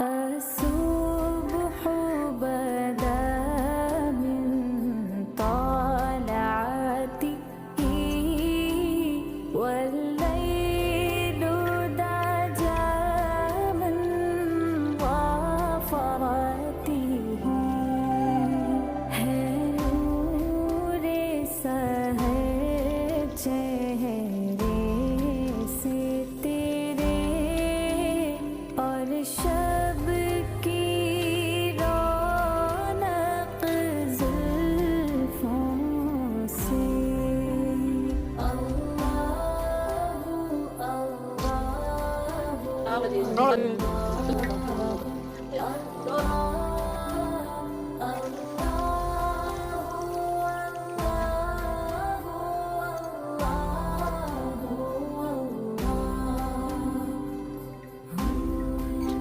الصبح بدا من طلعته والليل دجى من ظفرته है नूर सहर चेहरे से तेरे और शब की रौनक जुल्फों से अल्लाहु अल्लाहु